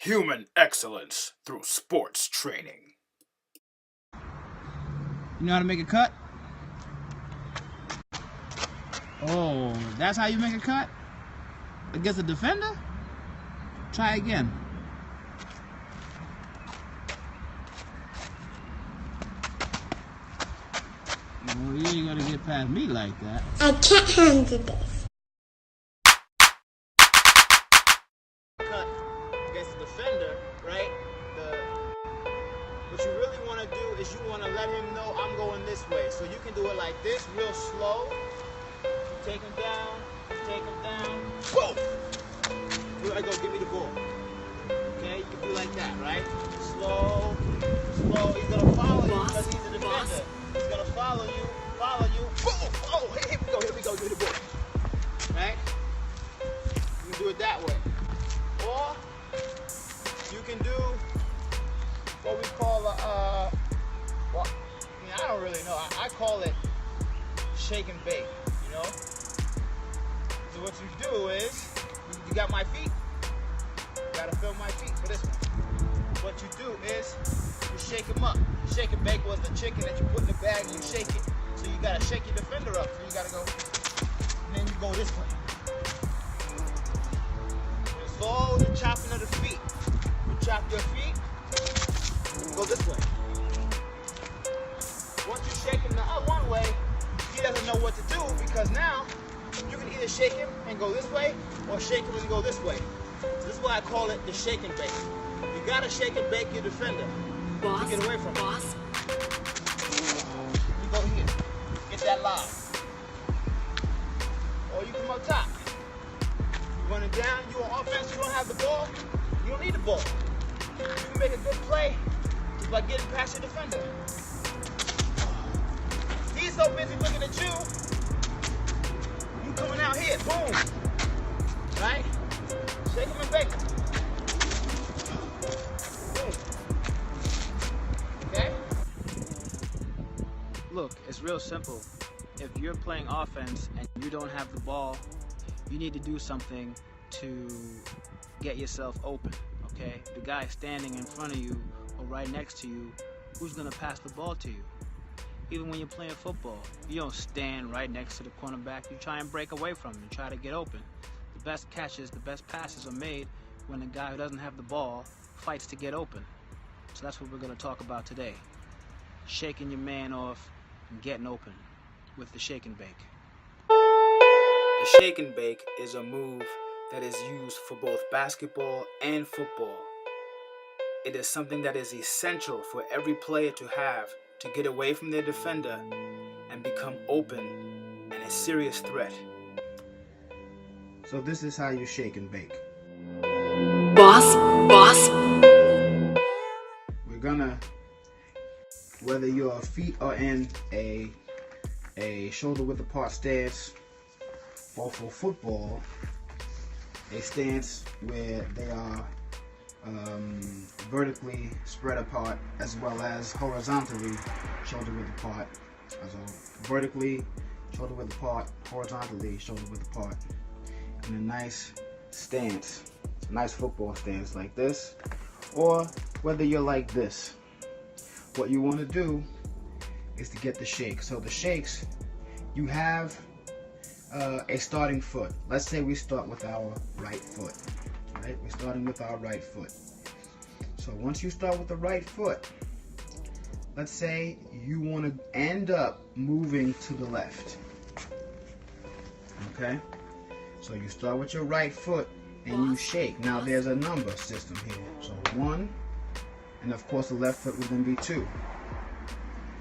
Human excellence through sports training. You know how to make a cut? Oh, that's how you make a cut? Against a defender? Try again. Oh, you ain't gonna get past me like that. I can't handle this. Cut against the defender, right? What you really want to do is you want to let him know I'm going this way. So you can do it like this, real slow. You take him down, boom! You gotta go, give me the ball. Okay, you can do like that, right? Slow, slow. He's gonna follow you because he's a defender. He's gonna follow you, boom! Oh, here we go, give me the ball. Right? You can do it that way. Or you can do what we call well, I don't really know. I call it shake and bake, you know? So what you do is, you got my feet. You gotta feel my feet for this one. What you do is, you shake them up. Shake and bake was the chicken that you put in the bag and you shake it. So you gotta shake your defender up. So you gotta go, and then you go this way. It's all the chopping of the feet. You chop your feet, go this way. Once you shake him the one way, he doesn't know what to do because now you can either shake him and go this way or shake him and go this way. So this is why I call it the shake and bake. You gotta shake and bake your defender to get away from him. You go here, get that lob. Or you come up top. You running down, you on offense, you don't have the ball, you don't need the ball. You can make a good play just by getting past your defender. He's so busy looking at you, you coming out here, boom. Right? Shake him and bake him. Boom. Okay? Look, it's real simple. If you're playing offense and you don't have the ball, you need to do something to get yourself open. Okay, the guy standing in front of you or right next to you, who's gonna pass the ball to you? Even when you're playing football, you don't stand right next to the cornerback. You try and break away from him. You try to get open. The best catches, the best passes are made when the guy who doesn't have the ball fights to get open. So that's what we're gonna talk about today. Shaking your man off and getting open with the shake and bake. The shake and bake is a move that is used for both basketball and football. It is something that is essential for every player to have to get away from their defender and become open and a serious threat. So this is how you shake and bake. Boss. We're gonna, whether your feet are in a shoulder width apart stance, or for football, a stance where they are vertically spread apart as well as horizontally shoulder width apart. So vertically shoulder width apart, horizontally shoulder width apart, in a nice stance, a nice football stance like this, or whether you're like this. What you want to do is to get the shake. So the shakes, you have a starting foot. Let's say we start with our right foot. Right? We're starting with our right foot. So once you start with the right foot, let's say you want to end up moving to the left. Okay? So you start with your right foot and you shake. Now there's a number system here. So 1, and of course the left foot would then be 2.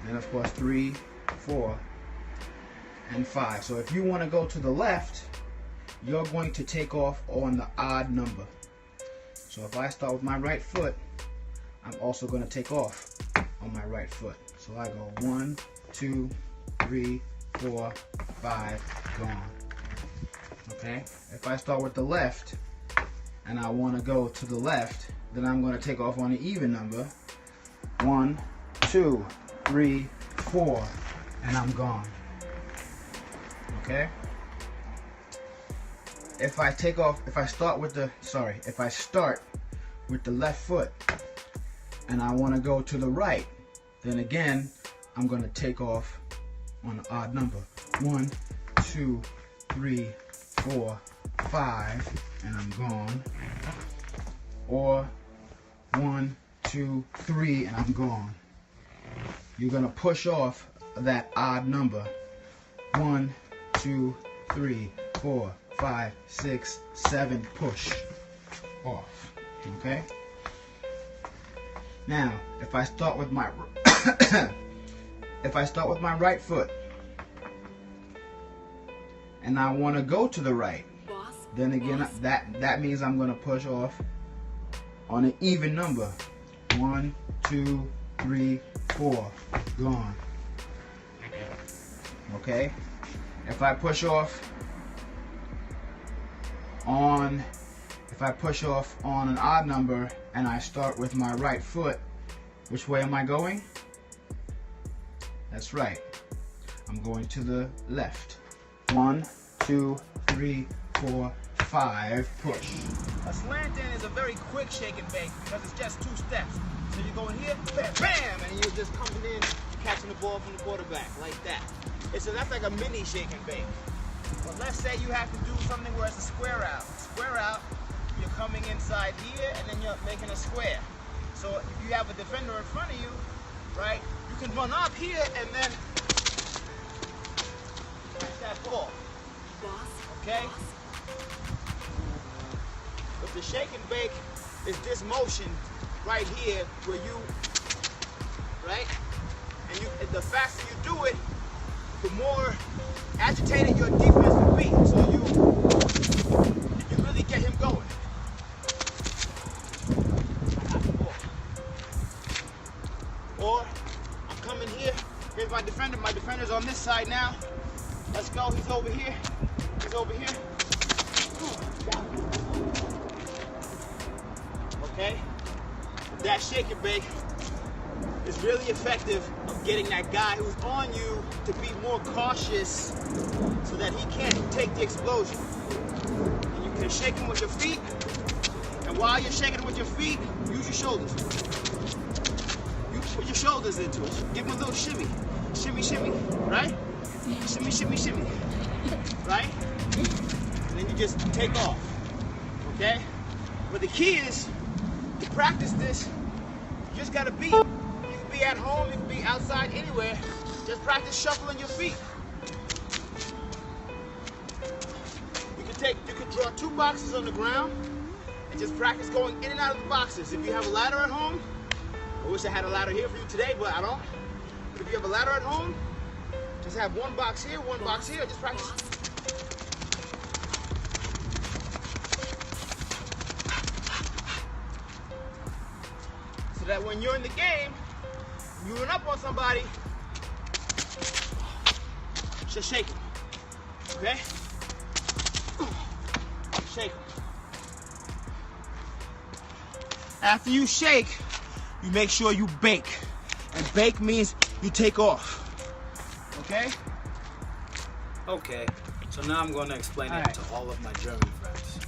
And of course 3, 4, and 5. So if you want to go to the left, you're going to take off on the odd number. So if I start with my right foot, I'm also going to take off on my right foot. So I go 1, 2, 3, 4, 5, gone. Okay? If I start with the left and I want to go to the left, then I'm going to take off on the even number. 1, 2, 3, 4, and I'm gone. Okay? If I start with the left foot and I want to go to the right, then again, I'm going to take off on an odd number. 1, 2, 3, 4, 5, and I'm gone. Or 1, 2, 3, and I'm gone. You're going to push off that odd number. 1, 2, 3, 4, 5, 6, 7, push off. Okay? Now, if I start with my right foot and I want to go to the right, then again that means I'm going to push off on an even number. 1, 2, 3, 4, gone. Okay? If I push off on an odd number and I start with my right foot, which way am I going? That's right. I'm going to the left. 1, 2, 3, 4, 5, push. A slant in is a very quick shake and bake because it's just 2 steps. So you go in here, bam, bam, and you're just coming in, catching the ball from the quarterback, like that. That's like a mini shake and bake. But let's say you have to do something where it's a square out. Square out, you're coming inside here, and then you're making a square. So if you have a defender in front of you, right, you can run up here and then catch that ball. Okay? But the shake and bake is this motion right here where you, right? And the faster you do it, the more agitated your defense will be. So you really get him going. Or I'm coming here. Here's my defender. My defender's on this side now. Let's go. He's over here. He's over here. Okay? That shake and bake is really effective of getting that guy who's on you to be more cautious so that he can't take the explosion. And you can shake him with your feet, and while you're shaking him with your feet, use your shoulders. You put your shoulders into it. Give him a little shimmy. Shimmy, shimmy, right? Shimmy, shimmy, shimmy, right? And then you just take off, okay? But the key is, to practice this, you just gotta be. You can be at home, you can be outside, anywhere. Just practice shuffling your feet. You could draw 2 boxes on the ground and just practice going in and out of the boxes. If you have a ladder at home, I wish I had a ladder here for you today, but I don't. But if you have a ladder at home, just have 1 box here, 1 box here, just practice. So that when you're in the game, you run up on somebody, just shake them, okay? Shake them. After you shake, you make sure you bake. And bake means you take off, okay? Okay, so now I'm going to explain it to all of my German friends.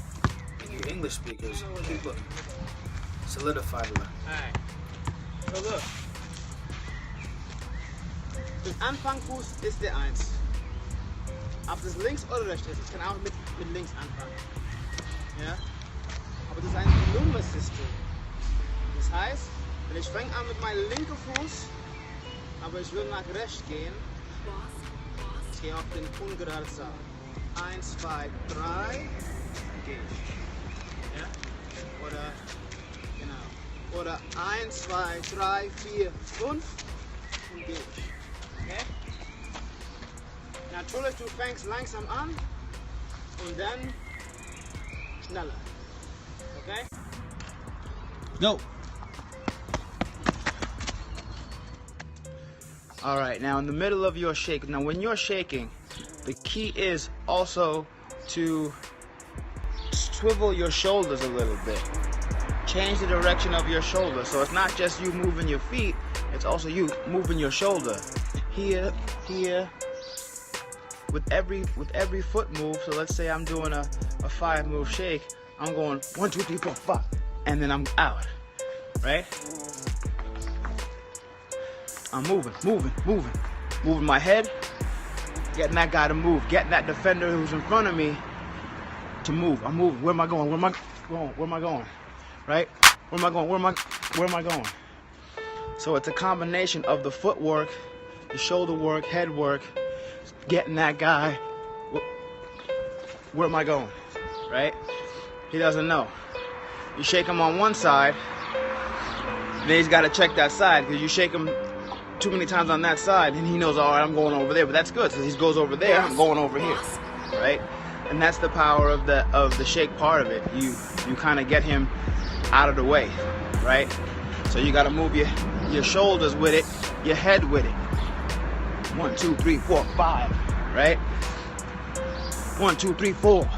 And you English speakers, keep looking. Solidify the line. Alright, so look. Das Anfangfuß ist der 1. Ob das links oder rechts ist, ich kann auch mit links anfangen. Ja? Aber das ist ein Nummersystem. Das heißt, wenn ich fange an mit meinem linken Fuß, aber ich will nach rechts gehen, ich gehe auf den ungeraden Zahl. 1, 2, 3, gehe ich. Ja? Oder, genau. Oder 1, 2, 3, 4, 5 und gehe ich. Okay? Natürlich, du fängst langsam an und dann schneller. Okay? Go! Alright, now in the middle of your shake, now when you're shaking, the key is also to swivel your shoulders a little bit. Change the direction of your shoulder. So it's not just you moving your feet, it's also you moving your shoulder. Here, here, with every foot move. So let's say I'm doing a 5 move shake, I'm going 1, 2, 3, 4, 5, and then I'm out, right? I'm moving my head, getting that guy to move, getting that defender who's in front of me to move. I'm moving. Where am I going? Where am I going? Where am I going? Right? Where am I going? Where am I going? So it's a combination of the footwork, the shoulder work, head work, getting that guy. Where am I going? Right? He doesn't know. You shake him on one side, then he's got to check that side, because you shake him too many times on that side, and he knows, all right, I'm going over there. But that's good, so he goes over there, I'm going over here, right? And that's the power of the shake part of it. You kind of get him out of the way, right? So you got to move your shoulders with it, your head with it. 1, 2, 3, 4, 5, right? 1, 2, 3, 4.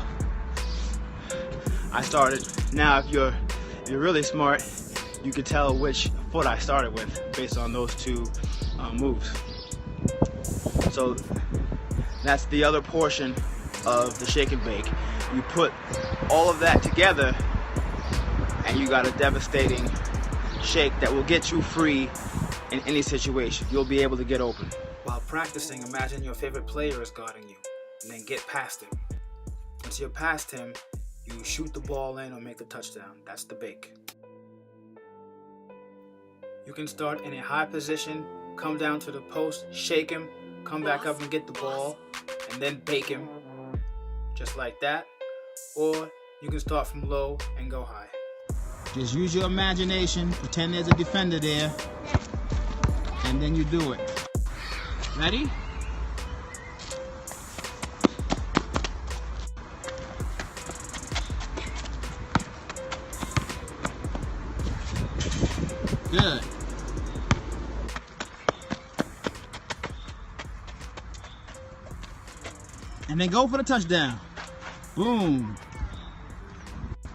I started. Now, if you're really smart, you can tell which foot I started with based on those two moves. So that's the other portion of the shake and bake. You put all of that together, and you got a devastating shake that will get you free in any situation. You'll be able to get open. While practicing, imagine your favorite player is guarding you, and then get past him. Once you're past him, you shoot the ball in or make a touchdown. That's the bake. You can start in a high position, come down to the post, shake him, come back up and get the ball, and then bake him, just like that. Or you can start from low and go high. Just use your imagination, pretend there's a defender there, and then you do it. Ready? Good. And then go for the touchdown. Boom.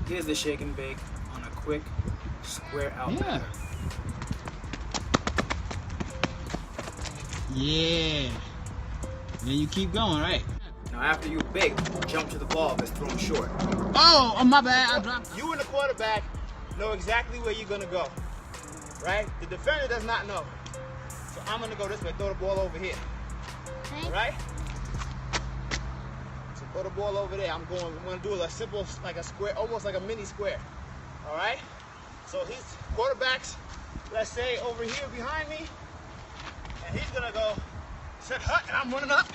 Here's the shake and bake on a quick square out. Yeah. Yeah. Then you keep going, right? Now after you bake, jump to the ball that's thrown short. Oh, my bad. I dropped. You and the quarterback know exactly where you're gonna go, right? The defender does not know. So I'm gonna go this way, throw the ball over here. All right? So throw the ball over there. I'm gonna do a simple, like a square, almost like a mini square. All right? So his quarterback's, let's say, over here behind me, and he's gonna go set hut, and I'm running up.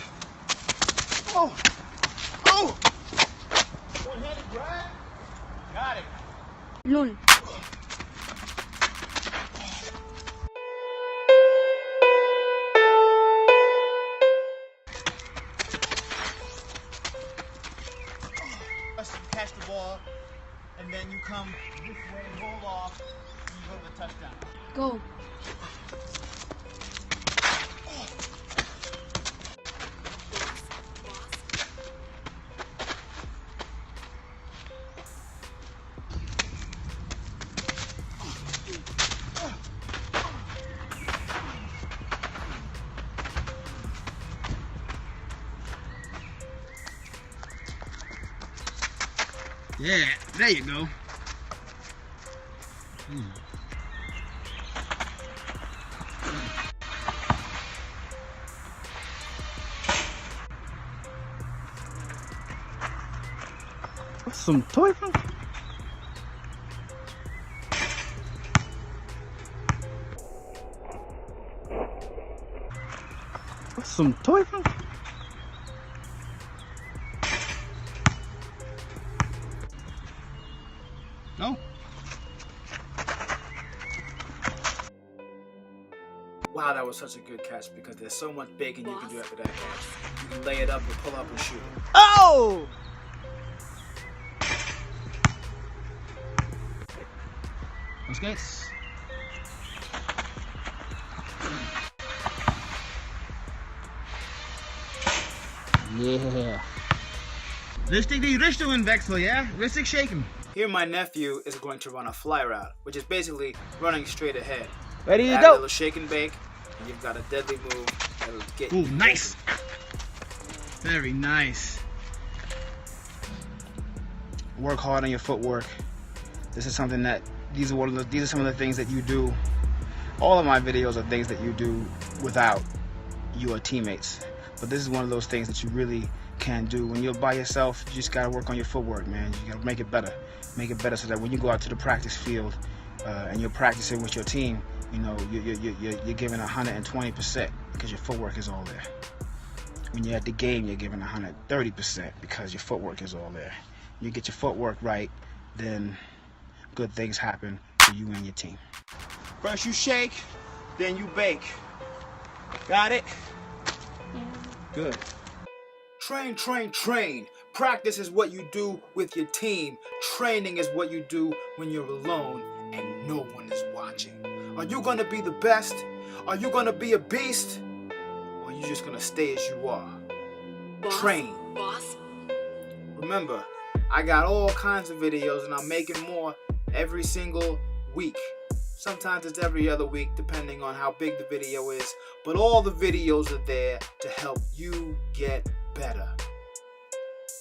Oh, oh! One-handed grab. Got it. Lol. Catch the ball, and then you come this way, roll off, and you go to the touchdown. Go. Yeah, there you go. What's some Teufel? What's some Teufel? No. Wow, that was such a good catch because there's so much baking you can do after that catch. You can lay it up and pull up and shoot. Oh! No skates. Yeah. Richtig die Richtungen wechseln, yeah? Richtig shaken. Here my nephew is going to run a fly route, which is basically running straight ahead. Ready to Add go. a little shake and bake, and you've got a deadly move that'll get Ooh, you. nice. Very nice. Work hard on your footwork. This is something that these are some of the things that you do. All of my videos are things that you do without your teammates. But this is one of those things that you really can do. When you're by yourself, you just gotta work on your footwork, man. You gotta make it better. Make it better so that when you go out to the practice field and you're practicing with your team, you know, you're giving 120% because your footwork is all there. When you're at the game, you're giving 130% because your footwork is all there. You get your footwork right, then good things happen for you and your team. First you shake, then you bake. Got it? Good. Train, train, train. Practice is what you do with your team. Training is what you do when you're alone and no one is watching. Are you gonna be the best? Are you gonna be a beast? Or are you just gonna stay as you are? Train. Boss. Remember, I got all kinds of videos and I'm making more every single week. Sometimes it's every other week depending on how big the video is. But all the videos are there to help you get better.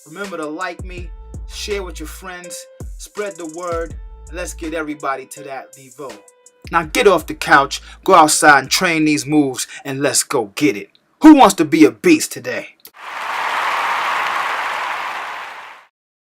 Remember to like me, share with your friends, spread the word, and let's get everybody to that niveau. Now get off the couch, go outside and train these moves, and let's go get it. Who wants to be a beast today?